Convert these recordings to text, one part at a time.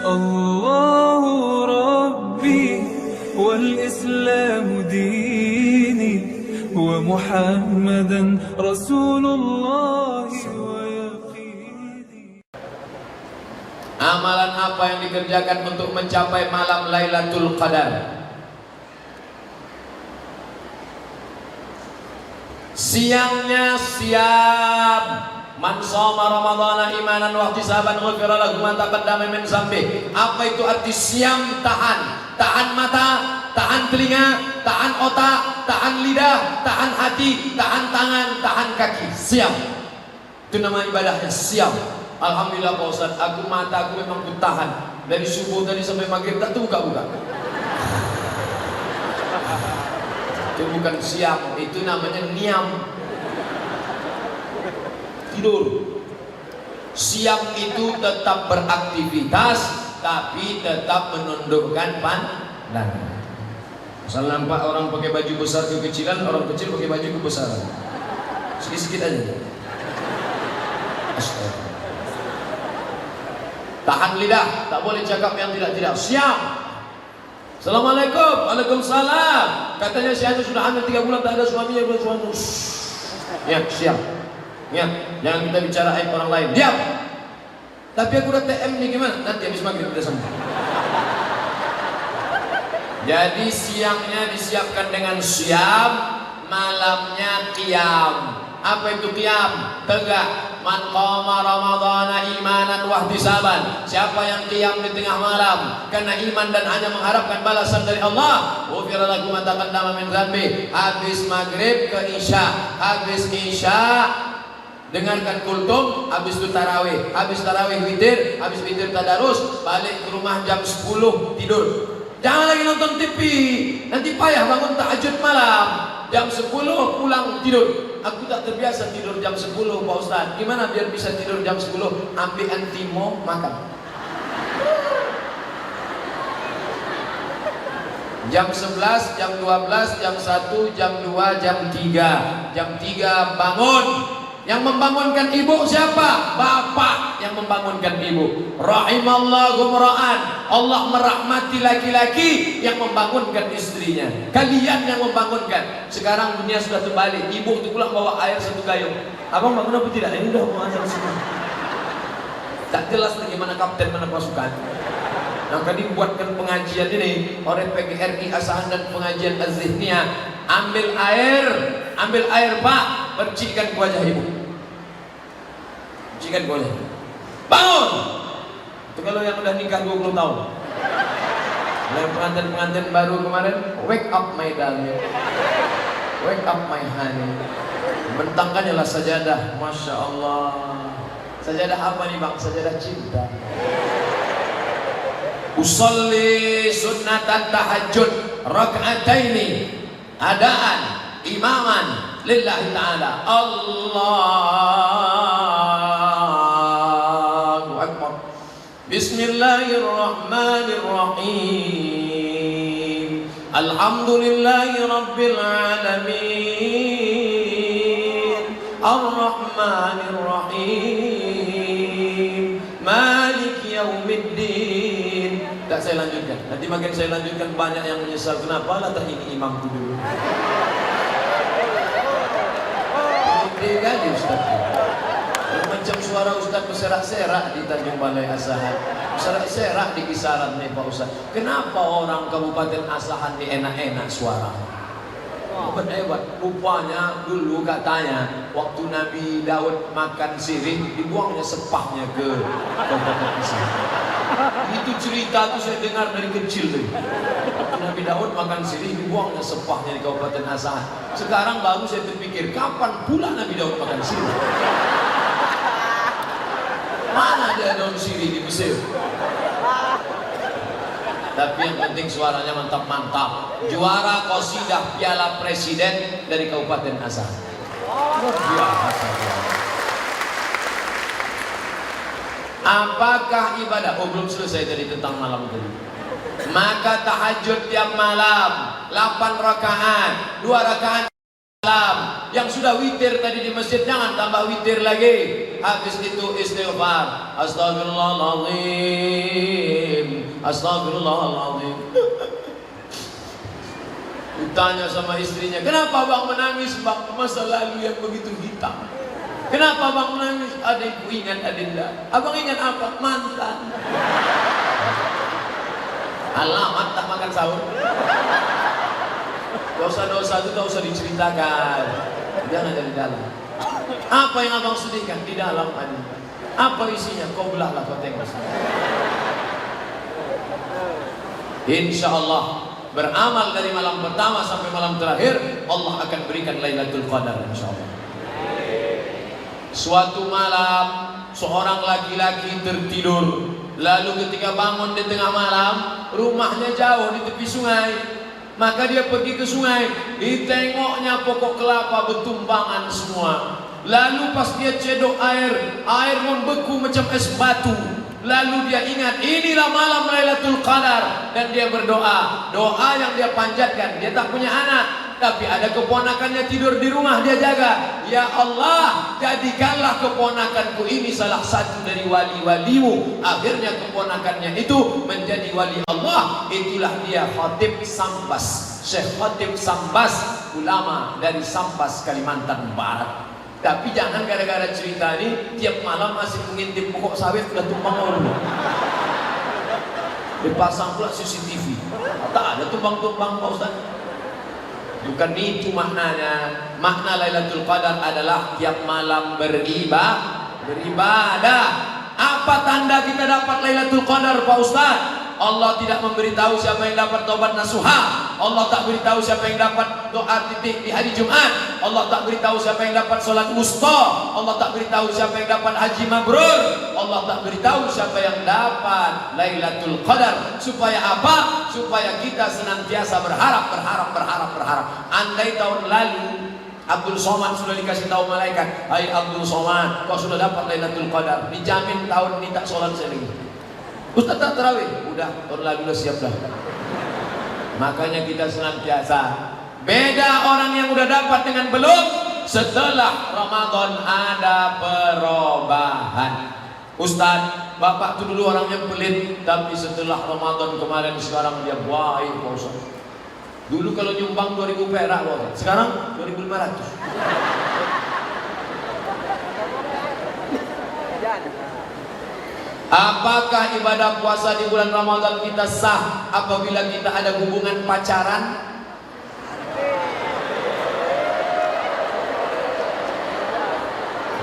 الله ربي والإسلام ديني ومحمدا رسول الله ويقيني. Amalan apa yang dikerjakan untuk mencapai malam Lailatul Qadar? Siangnya siap. Man shoma ramadhana imanan wa ihtisaban ghufira lahu ma taqaddama min dzambi. Apa itu arti siam? Tahan mata, tahan telinga, tahan otak, tahan lidah, tahan hati, tahan tangan, tahan kaki. Siam. Itu nama ibadahnya, siam. Alhamdulillah Pak Ustaz, aku mata aku memang bertahan dari subuh tadi sampai maghrib tak buka-buka. Itu bukan siam, itu namanya niam. Tidur. Siam itu tetap beraktivitas tapi tetap menundukkan pandangan. Misal nampak orang pakai baju besar kekecilan, orang kecil pakai baju kebesaran. Sedikit-sedikit aja. Astaga. Tahan lidah, tak boleh cakap yang tidak-tidak. Siam. Assalamualaikum. Waalaikumsalam. Katanya si Anu sudah hamil 3 bulan tak ada suaminya, belum suami. Ya, siap. Ya, jangan kita bicara aib orang lain. Diam. Tapi aku udah TM nih, gimana? Nanti habis maghrib kita sampai. Jadi siangnya disiapkan dengan siam, malamnya qiyam. Apa itu qiyam? Tegak. Man qama ramadhana imanan wa ihtisaban. Siapa yang qiyam di tengah malam karena iman dan hanya mengharapkan balasan dari Allah, ghufira lahu ma taqaddama min dzambi. Habis maghrib ke isya, habis isya dengarkan kultum, habis itu tarawih, habis tarawih witir, habis witir tadarus, balik ke rumah jam 10 tidur. Jangan lagi nonton TV, nanti payah bangun tahajud malam. Jam 10 pulang tidur. Aku tak terbiasa tidur jam 10 Pak Ustaz. Gimana biar bisa tidur jam 10? Ambil antimo, makan. Jam 11, jam 12, jam 1, jam 2, jam 3. Jam 3 bangun. Yang membangunkan ibu siapa? Bapak yang membangunkan ibu. Rahimallahu mra'an. Allah merahmati laki-laki yang membangunkan istrinya. Kalian yang membangunkan. Sekarang dunia sudah terbalik. Ibu itu pulang bawa air 1 gayung. Abang bangun apa tidak? Ini udah mau azan semua. Tak jelas bagaimana kapten mana pasukan. Maka dibuatkan pengajian ini oleh PGRI Asahan dan pengajian Az-Zihniyah. Ambil air Pak, percikan ke wajah ibu. Percikan ke wajah ibu. Bangun. Itu kalau yang udah nikah 20 tahun. Yang pengantin-pengantin baru kemarin, wake up my darling, wake up my honey. Bentangkannya lah sajadah, masya Allah. Sajadah apa nih bang? Sajadah cinta. Usolli sunnatan tahajud rak'ataini adaan imaman lillahi ta'ala. Allahu akbar. Bismillahirrahmanirrahim. Alhamdulillahi rabbil alamin. Ar-Rahmanir-Rahim. Malik yaumiddin. Tak saya lanjutkan. Nanti makin saya lanjutkan banyak yang menyesal. Kenapa lah tak ini imamku dulu? Gede kali Ustaz. Macam suara Ustaz berserak-serak di Tanjung Balai Asahan. Berserak-serak di kisaran nih Pak Ustaz. Kenapa orang Kabupaten Asahan ini enak-enak suara? Hebat. Rupanya dulu katanya waktu Nabi Daud makan sirih, dibuangnya sepahnya ke Kabupaten Asahan. Itu cerita tuh saya dengar dari kecil tuh. Nabi Daud makan sirih, dibuangnya sepahnya di Kabupaten Asahan. Sekarang baru saya berpikir, kapan pula Nabi Daud makan sirih? Mana ada daun sirih di Mesir? Tapi yang penting suaranya mantap-mantap. Juara qasidah Piala Presiden dari Kabupaten Asahan. Luar biasa. Apakah ibadah? Oh belum selesai tadi tentang malam tadi. Maka tahajud tiap malam 8 rakaat, 2 rakaat malam. Yang sudah witir tadi di masjid jangan tambah witir lagi. Habis itu istighfar. Astagfirullahaladzim. Astagfirullahaladzim. Ditanya sama istrinya, kenapa bang menangis bang? Masa lalu yang begitu hitam. Kenapa bang menangis? Adikku ingat adinda. Abang ingat apa? Mantan. Alamat tak makan sahur. Dosa-dosa itu tak usah diceritakan. Jangan dari dalam. Apa yang abang sedihkan? Di dalam adinda. Apa isinya? Kau belahlah, kau tengok. Insya Allah beramal dari malam pertama sampai malam terakhir, Allah akan berikan Lailatul Qadar insya Allah. Suatu malam seorang laki-laki tertidur, lalu ketika bangun di tengah malam, rumahnya jauh di tepi sungai. Maka dia pergi ke sungai, ditengoknya pokok kelapa bertumbangan semua. Lalu pas dia cedok air membeku macam es batu. Lalu dia ingat, inilah malam Lailatul Qadar, dan dia berdoa. Doa yang dia panjatkan, dia tak punya anak, tapi ada keponakannya tidur di rumah, dia jaga. Ya Allah, jadikanlah keponakanku ini salah satu dari wali-walimu. Akhirnya keponakannya itu menjadi wali Allah. Itulah dia Khatib Sambas, Syekh Khatib Sambas, ulama dari Sambas, Kalimantan Barat. Tapi jangan gara-gara cerita ini tiap malam masih mengintip pokok sawit sudah tumbang orang. Dipasang pula CCTV. Tak ada tumbang-tumbang Pak Ustaz. Bukan itu maknanya. Makna Lailatul Qadar adalah tiap malam beribadah. Apa tanda kita dapat Lailatul Qadar Pak Ustaz? Allah tidak memberitahu siapa yang dapat taubat nasuha. Allah tak beritahu siapa yang dapat doa titik di hari Jumat. Allah tak beritahu siapa yang dapat solat wusta. Allah tak beritahu siapa yang dapat haji mabrur. Allah tak beritahu siapa yang dapat Lailatul Qadar. Supaya apa? Supaya kita senantiasa berharap. Andai tahun lalu Abdul Somad sudah dikasih tahu malaikat, hai Abdul Somad, kau sudah dapat Lailatul Qadar, dijamin tahun ini tak sholat lagi. Ustaz tak tarawih, udah tahun lalu udah siap dah. Makanya kita senantiasa beda orang yang udah dapat dengan belum. Setelah Ramadan ada perubahan. Ustaz, bapak tuh dulu orangnya pelit, tapi setelah Ramadan kemarin sekarang dia baik Pak Ustaz. Dulu kalau nyumbang 2000 perak Pak Ustaz, sekarang 2500. Apakah ibadah puasa di bulan Ramadan kita sah apabila kita ada hubungan pacaran?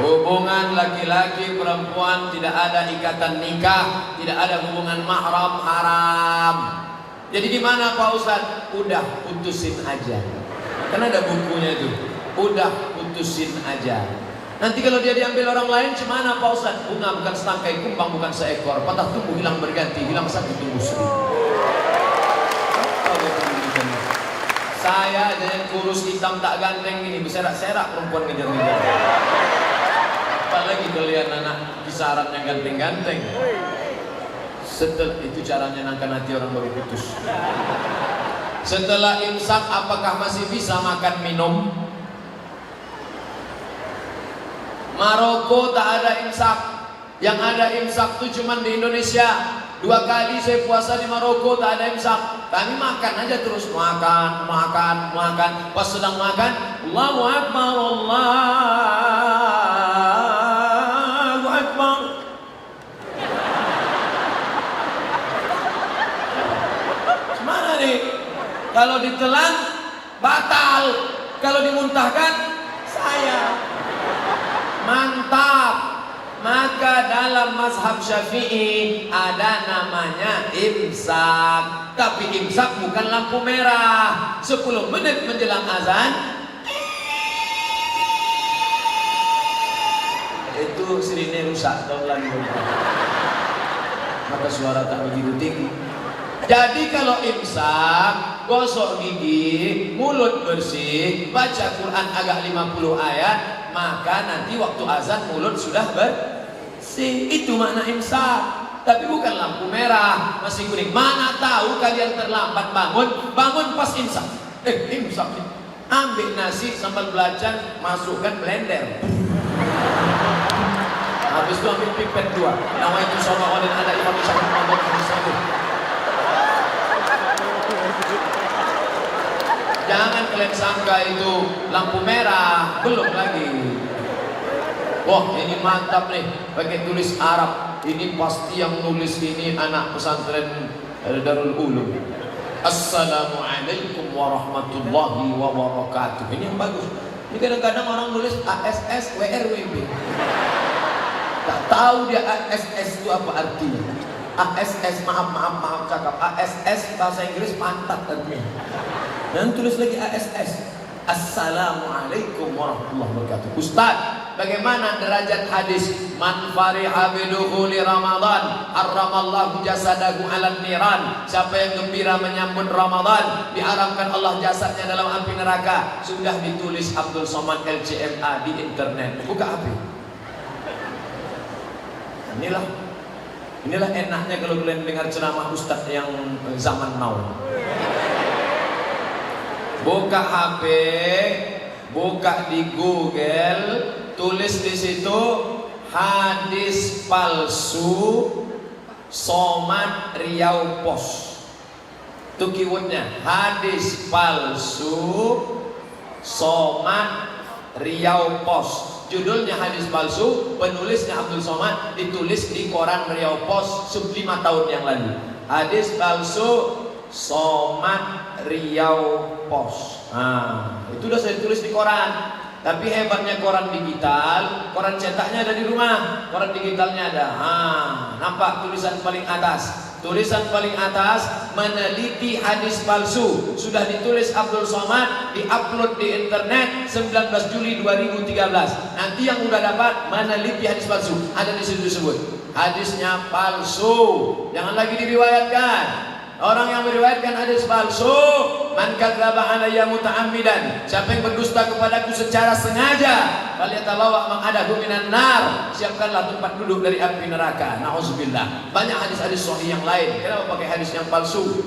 Hubungan laki-laki perempuan tidak ada ikatan nikah, tidak ada hubungan mahram, haram. Jadi gimana Pak Ustadz? Udah putusin aja. Kan ada bukunya itu. Udah putusin aja. Nanti kalau dia diambil orang lain, gimana Pak Ustadz? Bunga bukan setangkai, kumbang bukan seekor, patah tumbuh hilang berganti, hilang satu tumbuh seribu. Saya aja yang kurus hitam tak ganteng ini, berserak-serak perempuan ngejar-ngejar. Apalagi kalian anak kisaran yang ganteng-ganteng. Setelah itu caranya nangkan hati orang baru putus. Setelah imsak, apakah masih bisa makan minum? Maroko tak ada imsak. Yang ada imsak itu cuma di Indonesia. 2 kali saya puasa di Maroko tak ada imsak. Kami makan aja terus, makan. Pas sedang makan, Allahu Akbar, Allahu Akbar. Gimana nih? Kalau ditelan batal, kalau dimuntahkan saya. Mantap. Maka dalam mazhab Syafi'i ada namanya imsak. Tapi imsak bukan lampu merah. 10 menit menjelang azan itu sirine rusak tahun lalu. Maka suara tak begitu tinggi. Jadi kalau imsak, gosok gigi, mulut bersih, baca Quran agak 50 ayat, maka nanti waktu azan mulut sudah bersih. Itu makna imsak. Tapi bukan lampu merah, masih kuning. Mana tahu kalian terlambat bangun pas imsak. Imsak. Ambil nasi sambal belacan, masukkan blender. Habis itu ambil pipet 2. Nama itu sama orang ada imam satu. sangka itu lampu merah, belum lagi. Wah, ini mantap nih, pakai tulis Arab. Ini pasti yang nulis ini anak pesantren Darul Ulum. Assalamualaikum warahmatullahi wabarakatuh. Ini yang bagus. Ini kadang-kadang orang nulis ASS WRWB. Tak tahu dia ASS itu apa artinya. ASS, maaf cakap. ASS bahasa Inggris pantat artinya. Dan tulis lagi ASS. Assalamualaikum warahmatullahi wabarakatuh. Ustaz, bagaimana derajat hadis man fariha bidukhuli Ramadan harramallahu jasadahu 'alan niran? Siapa yang gembira menyambut Ramadan, diharamkan Allah jasadnya dalam api neraka. Sudah ditulis Abdul Somad LCMA di internet. Buka HP. Inilah enaknya kalau kalian dengar ceramah ustaz yang zaman now. Buka HP, buka di Google, tulis di situ hadis palsu Somad Riau Pos. Itu keywordnya, hadis palsu Somad Riau Pos. Judulnya hadis palsu, penulisnya Abdul Somad, ditulis di koran Riau Pos 5 tahun yang lalu. Hadis palsu Somad Riau Pos. Nah, itu udah saya tulis di koran. Tapi hebatnya koran digital, koran cetaknya ada di rumah, koran digitalnya ada. Nampak tulisan paling atas. Tulisan paling atas, meneliti hadis palsu. Sudah ditulis Abdul Somad, diupload di internet 19 Juli 2013. Nanti yang udah dapat meneliti hadis palsu, ada di situ disebut hadisnya palsu. Jangan lagi diriwayatkan. Orang yang meriwayatkan hadis palsu, man kadzdzaba alayya muta'ammidan, siapa yang berdusta kepadaku secara sengaja, falyatabawwa maq'adahu minan nar, siapkanlah tempat duduk dari api neraka. Nauzubillah. Banyak hadis-hadis sahih yang lain. Kenapa pakai hadis yang palsu?